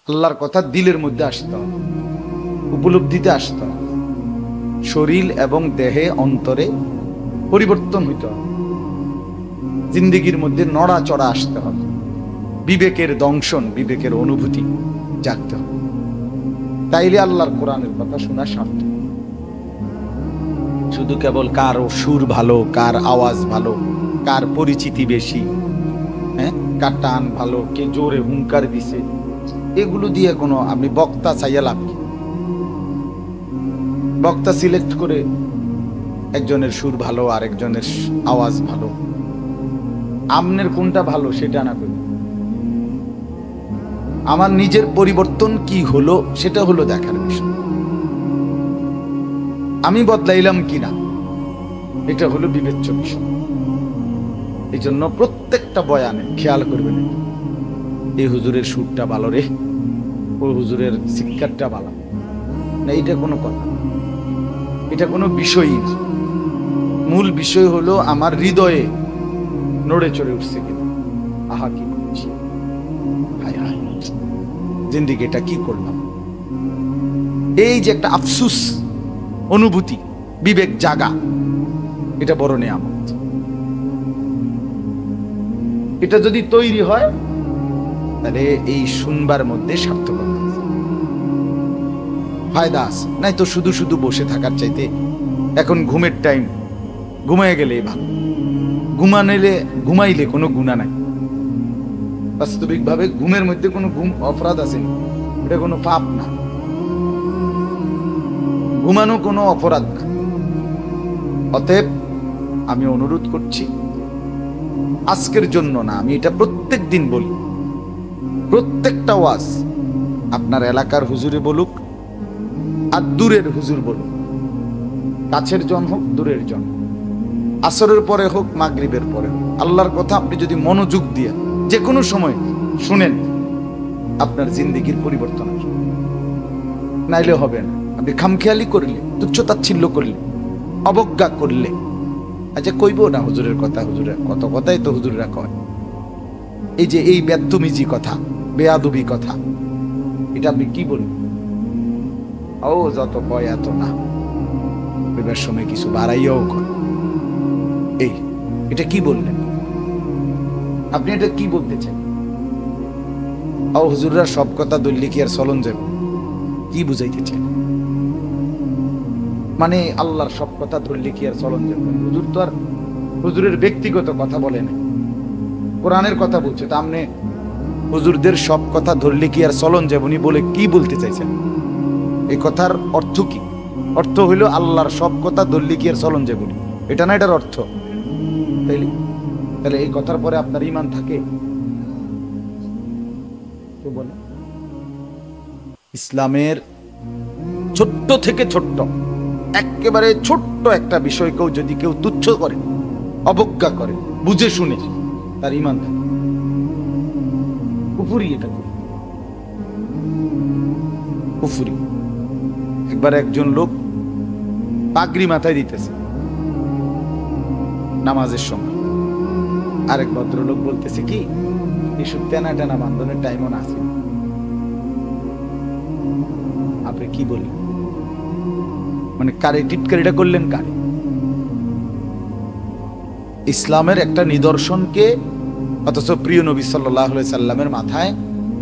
আল্লাহর কথা দিলের মধ্যে আসতে হবে, উপলব্ধিতে আসতে হবে, শরীর এবং দেহে অন্তরে পরিবর্তন হইতে হবে, জিন্দেগির মধ্যে নড়াচড়া আসতে হবে, বিবেকের দংশন, বিবেকের অনুভূতি জাগতে হবে। তাইলে আল্লাহর কোরআনের কথা শোনা সার্থক। শুধু কেবল কার সুর ভালো, কার আওয়াজ ভালো, কার পরিচিতি বেশি, হ্যাঁ, কার টান ভালো, কে জোরে হুঙ্কার দিছে, এগুলো দিয়ে কোনো আপনি বক্তা চাইয়া লাভ কি? বক্তা সিলেক্ট করে একজনের সুর ভালো আর একজনের আওয়াজ ভালো, আমনের কোনটা ভালো সেটা না করি। আমার নিজের পরিবর্তন কি হলো সেটা হলো দেখার বিষয়। আমি বদলাইলাম কিনা এটা হলো বিবেচ্য বিষয়। এই জন্য প্রত্যেকটা বয়ানে খেয়াল করবেন, এই হুজুরের সুরটা ভালো রে, ওই হুজুরের শিক্ষাটা ভালো না, এটা কোনো কথা, এটা কোনো বিষয়ই না। মূল বিষয় হলো আমার হৃদয়ে নড়ে চড়ে উঠছে কিনা। আহা কি করছি, হায় হায় জিন্দিগি এটা কি করলাম। এই যে একটা আফসুস অনুভূতি, বিবেক জাগা, এটা বড় নিয়ামত। এটা যদি তৈরি হয় তাহলে এই শুনবার মধ্যে সার্থকতা আছে, ফায়দা আছে। নাই তো শুধু শুধু বসে থাকার চাইতে এখন ঘুমের টাইম, ঘুমায় গেলে ভালো। ঘুমাইলে কোনো গুনাহ নাই। বাস্তবিক ভাবে ঘুমের মধ্যে কোনো অপরাধ আছে, এটা কোনো পাপ না। ঘুমানো কোনো অপরাধ না। অতএব আমি অনুরোধ করছি, আজকের জন্য না, আমি এটা প্রত্যেক দিন বলি, প্রত্যেকটা ওয়াজ আপনার এলাকার হুজুরে বলুক আর দূরের হুজুর বলুক, কাছের জন হোক দূরের জন, আসরের পরে হোক মাগরিবের পরে হোক, আল্লাহর কথা আপনি যদি মনোযোগ দিয়ে যে কোনো সময় শুনেন, আপনার জিন্দেগির পরিবর্তন আসবে। নাইলে হবে না। আপনি খামখেয়ালি করলে, তুচ্ছতাচ্ছিল্য করলে, অবজ্ঞা করলে, আচ্ছা কইব না হুজুরের কথা, হুজুরের কত কথাই তো হুজুররা কয়, এই যে এই বেদতুমিজি কথা, বেয়াদবি কথা, এটা আপনি কি বলবেন? ও যত কয় এত না, কইবার সময় কিছু বাড়াইয়াও কয়। এই এটা কি বললেন আপনি? এটা কি বলতেছেন? ও হুজুররা সব কথা দললে কি আর চলন যাবে? কি বুঝাইতেছেন? মানে আল্লাহর সব কথা ধরলে কি আর চলন যাবে? হুজুর তো আর হুজুরের ব্যক্তিগত কথা বলে না, কোরআনের কথা বলছে। তা আপনি হুজুরদের সব কথা ধরলে কি আর চলন যাবনি বলে কি বলতে চাইছেন? এই কথার অর্থ কি? অর্থ হইল আল্লাহর সব কথা ধরলে কি আর চলন যাবনি, এটা না এটার অর্থ। তাহলে এই কথার পরে আপনার ঈমান থাকে? বলে ইসলামের ছোট্ট থেকে ছোট্ট, একেবারে ছোট্ট একটা বিষয়কেও যদি কেউ তুচ্ছ করে, অবজ্ঞা করে, বুঝে শুনে, তার ঈমান থাকে। কুফরি, এটা কুফরি। একবার একজন লোক পাগড়ি মাথায় দিতেছে নামাজের সময়, আরেক ভদ্রলোক বলতেছে কি এসব টানা টানা বান্ধনের টাইমও না আছে। আপনি কি বললেন? মানে কারে টিটকারিটা করলেন? কারে? ইসলামের একটা নিদর্শনকে, অথচ প্রিয় নবী সাল্লাল্লাহু আলাইহি সাল্লামের মাথায়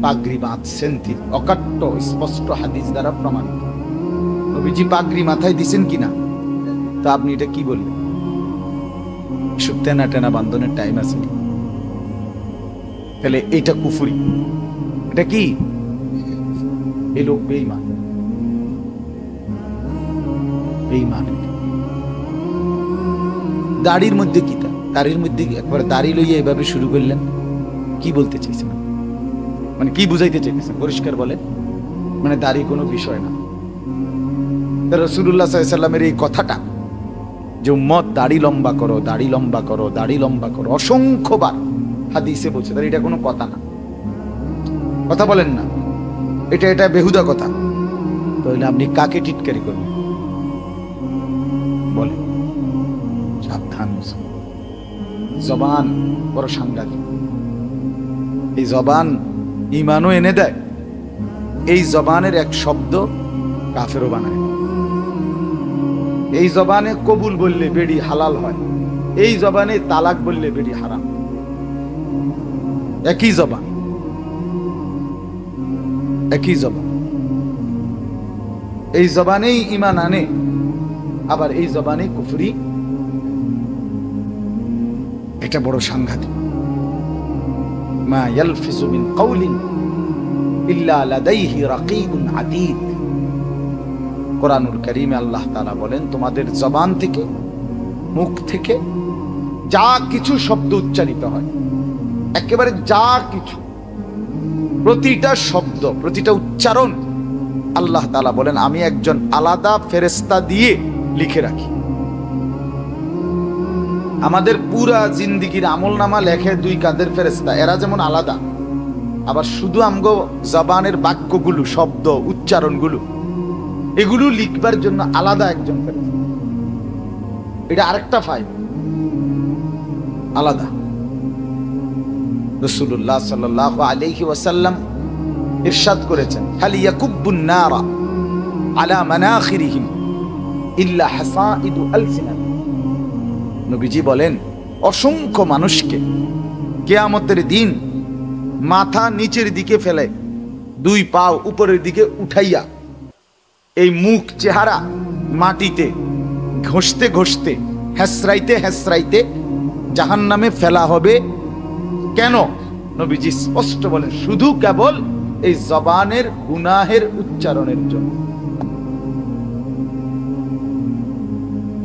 পাগড়ি বাঁধছেন তিনি, অকাট্য স্পষ্ট হাদিস দ্বারা প্রমাণিত। নবীজি পাগড়ি মাথায় দিছেন কিনা, তা আপনি এটা কি বললেন? এসব টানা টানা বান্ধনের টাইম আছে? তাহলে এটা কুফরি। এটা কি? এই লোক বেঈমান, বেঈমান। দাড়ির মধ্যে কি? দাড়ির মধ্যে একবার দাড়ি লইয়া এভাবে শুরু করলেন, কি বলতে চাইছেন? মানে কি বুঝাইতে চাইতেছেন? পরিষ্কার বলেন। মানে দাড়ি কোনো বিষয় না। রাসূলুল্লাহ সাল্লাল্লাহু আলাইহি সাল্লামের এই কথাটা যে উম্মত দাড়ি লম্বা করো, দাড়ি লম্বা করো, দাড়ি লম্বা করো, অসংখ্যবার হাদিসে বলছে, তাহলে এটা কোনো কথা না। কথা বলেন না, এটা বেহুদা কথা। তাহলে আপনি কাকে টিটকারি করবেন বলেন? সাবধান, জবান বড় সাংঘাতিক। এই জবান ঈমানও এনে দেয়, এই জবানের এক শব্দ কাফেরও বানায়। এই জবানে কবুল বললে বেড়ি হালাল হয়, এই জবানে তালাক বললে বেড়ি হারাম। একই জবান, একই জবান। এই জবানেই ঈমান আনে, আবার এই জবানে কুফরি। এটা বড় সাংঘাতিক। মা ইয়ালফিজু মিন কাউলিন ইল্লা লাদাইহি রাকীবুন আতীদ। কোরআনুল কারীমে আল্লাহ তাআলা বলেন, তোমাদের জবান থেকে, মুখ থেকে যা কিছু শব্দ উচ্চারিত হয়, একেবারে যা কিছু, প্রতিটা শব্দ, প্রতিটা উচ্চারণ আল্লাহ তাআলা বলেন আমি একজন আলাদা ফেরেশতা দিয়ে লিখে রাখি। আমাদের পুরা জিন্দেগীর আমলনামা লেখে দুই কাঁধের ফেরেশতা, এরা যেমন আলাদা, আবার শুধু আমগো জবানের বাক্যগুলো, শব্দ, উচ্চারণগুলো, এগুলো লিখবার জন্য আলাদা একজন ফেরেশতা। এটা আরেকটা ফাইল আলাদা। রাসূলুল্লাহ সাল্লাল্লাহু আলাইহি ওয়াসাল্লাম ইরশাদ করেছেন, হাল ইয়াকুব্বুন নারা আলা মানাখিরিহিম ইল্লা হাসাইদু আলসিনাত। নবীজি বলেন, অসংখ্য মানুষকে কিয়ামতের দিন মাথা নিচের দিকে ফেলে, দুই পা উপরের দিকে উঠাইয়া এই মুখ চেহারা মাটিতে ঘষতে ঘষতে, হেসরাইতে হেসরাইতে জাহান্নামে ফেলা হবে। কেন? নবীজি স্পষ্ট বলেন, শুধু কেবল এই জবানের গুনাহের উচ্চারণের জন্য।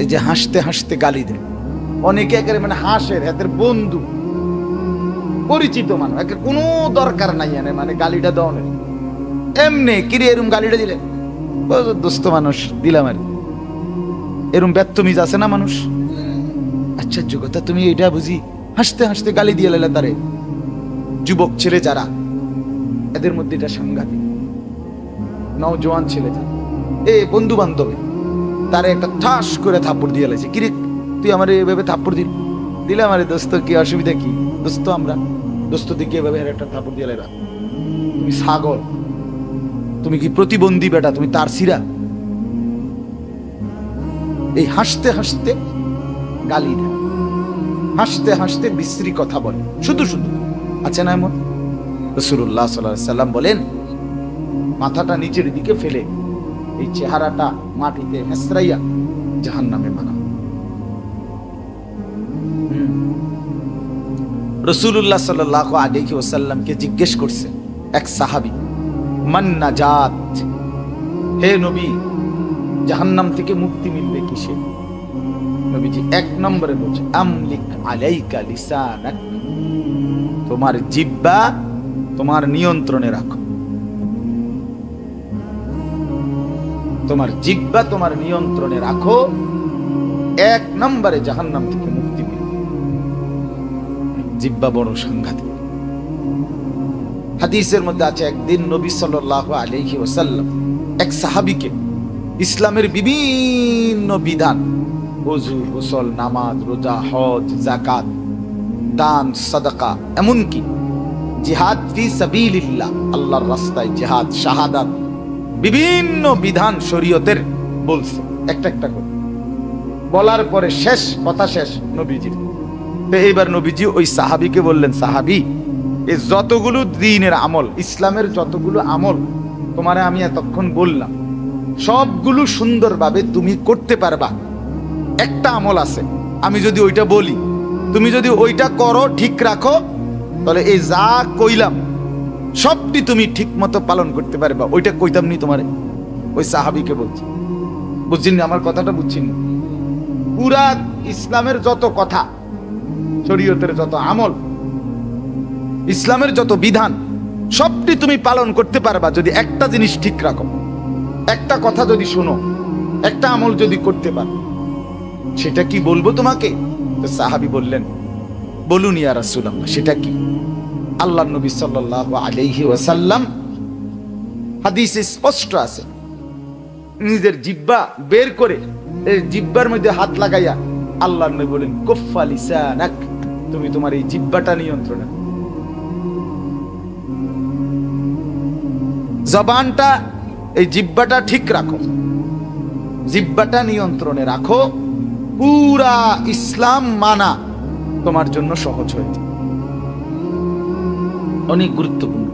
এই যে হাসতে হাসতে গালি দেয়, অনেকে একেবারে মানে হাসের হাতের বন্ধু, পরিচিত মানুষ, একে কোনো দরকার নাই এনে মানে গালিটা দেওয়ার। এমনি কিরে এরম গালিটা দিলে, দোস্ত মানুষ দিলাম আর। এরম ব্যর্থমিজ আছে না মানুষ? আচ্ছা যোগ্যতা, তুমি এটা বুঝি হাসতে হাসতে গালি দিয়ে লাইলা তারে। যুবক ছেলে যারা, এদের মধ্যে এটা সাংঘাতিক। নওজোয়ান ছেলে যারা, এ বন্ধু বান্ধবে তারে একটা ঠাস করে থাপ্পড় দিয়ে লাইছে। কিরে তুই আমার এভাবে থাপ্পড় দিলে আমার দোস্ত, কি অসুবিধা কি? দোস্ত আমরা দোস্ত দিকে এভাবে একটা থাপ্পড় দিয়ে লাইবা? তুমি ছাগল, তুমি কি প্রতিবন্ধী বেটা, তুমি তার সিরা? এই হাসতে হাসতে গালি দেয়, হাসতে হাসতে বিশ্রী কথা বলে, শুধু শুধু। আছে না এমন? রাসূলুল্লাহ সাল্লাল্লাহু আলাইহি ওয়াসাল্লাম বলেন, মাথাটা নিচের দিকে ফেলে এই চেহারাটা মাটিতে হেসরাইয়া জাহান্নামে মারা। রাসূলুল্লাহ সাল্লাল্লাহু আলাইহি ওয়াসাল্লামকে জিজ্ঞেস করছে এক সাহাবী, মান নাজাত, হে নবী জাহান্নাম থেকে মুক্তি মিলবে কিসে? নবীজি এক নম্বরে বলছে, আমলিক আলাইকা লিসানাক, তোমার জিহ্বা তোমার নিয়ন্ত্রণে রাখো। তোমার জিহ্বা তোমার নিয়ন্ত্রণে রাখো, এক নম্বরে জাহান্নাম থেকে মুক্তি মিলবে। জিহ্বা বড় সাংঘাতিক। হাদিসের মধ্যে আছে, একদিন নবী সাল্লাল্লাহু আলাইহি ওয়াসাল্লাম এক সাহাবীকে ইসলামের বিভিন্ন বিধান, ওযু, গোসল, নামাজ, রোজা, হজ, যাকাত, দান, সাদাকা, এমনকি জিহাদ ফি সাবিলিল্লাহ, আল্লাহর রাস্তায় জিহাদ, শাহাদাত, বিভিন্ন বিধান শরীয়তের বলছে একটা একটা করে। বলার পরে শেষ কথা শেষ নবীজির। তো এইবার নবীজি ওই সাহাবীকে বললেন, সাহাবী, এই যতগুলো দ্বীনের আমল, ইসলামের যতগুলো আমল তোমারে আমি এতক্ষণ বললাম, সবগুলো সুন্দরভাবে তুমি করতে পারবা। একটা আমল আছে, আমি যদি ওইটা বলি, তুমি যদি ওইটা করো, ঠিক রাখো, তাহলে এই যা কইলাম সবটি তুমি ঠিক মতো পালন করতে পারবা। ওইটা কইতাম নি তোমারে? ওই সাহাবীকে বলছি, বুঝছেন না আমার কথাটা? বুঝছেন? পুরা ইসলামের যত কথা, শরীয়তের যত আমল, ইসলামের যত বিধান, সবটি তুমি পালন করতে পারবা যদি একটা জিনিস ঠিক রাখো, একটা কথা যদি শোনো, একটা আমল যদি করতে পারো। সেটা কি বলবো তোমাকে? তো সাহাবী বললেন, বলুন ইয়া রাসূলুল্লাহ, সেটা কি? আল্লাহর নবী সাল্লাল্লাহু আলাইহি ওয়াসাল্লাম, হাদিসে স্পষ্ট আছে, নিজের জিহ্বা বের করে এই জিহ্বার মধ্যে হাত লাগাইয়া আল্লাহর নবী বলেন, কুফা লিসানাক, তুমি তোমার এই জিহ্বাটা নিয়ন্ত্রণে। জবানটা, এই জিহ্বাটা ঠিক রাখো, জিহ্বাটা নিয়ন্ত্রণে রাখো, পুরা ইসলাম মানা তোমার জন্য সহজ হয়ে যায়। অনেক গুরুত্বপূর্ণ।